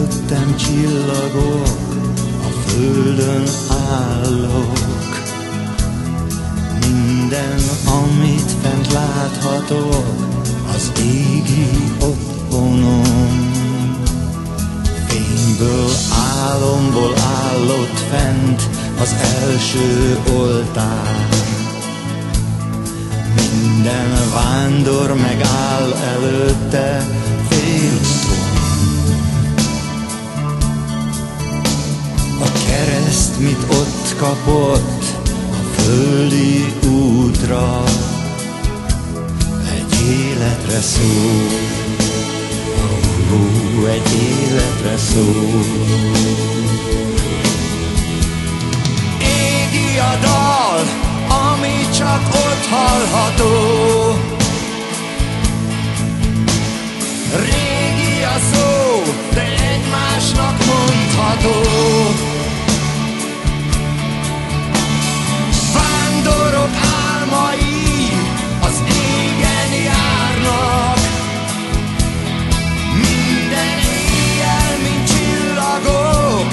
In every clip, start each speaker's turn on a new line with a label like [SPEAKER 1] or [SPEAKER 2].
[SPEAKER 1] előttem csillagok, a földön állok. Minden, amit fent láthatok, az égi otthonom. Fényből, álomból állott fent az első oltár. Minden vándor megáll előtte félúton. A kereszt, mit ott kapott a földi útra, egy életre szól, egy életre szól. Égi a dal, ami csak ott hallható. Régi a szó, de egymásnak mondható. Vándorok álmai az égen járnak. Minden éjjel, mint csillagok,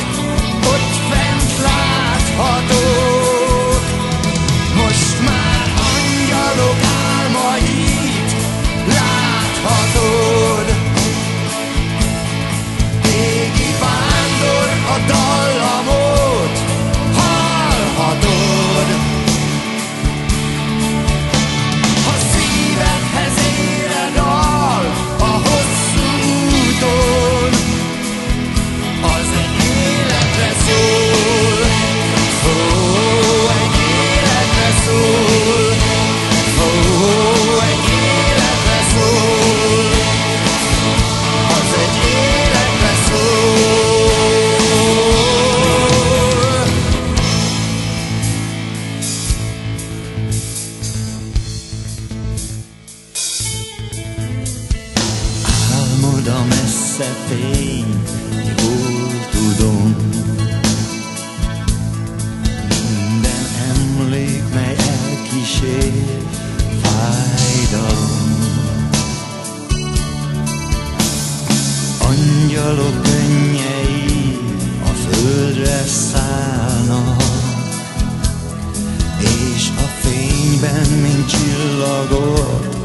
[SPEAKER 1] ott fent láthatók. Most már angyalok álmait láthatod. Égi vándor, a dallamot hallhatod. Ha szívedhez ér a dal a hosszú úton, az egy életre szól. Egy életre szól. Egy életre szól. Az egy életre szól. Álmod a messze fény, jól tudom. Minden emlék, mely elkísér, fájdalom. Angyalok könnyei a földre szállnak, és a fényben, mint csillagok,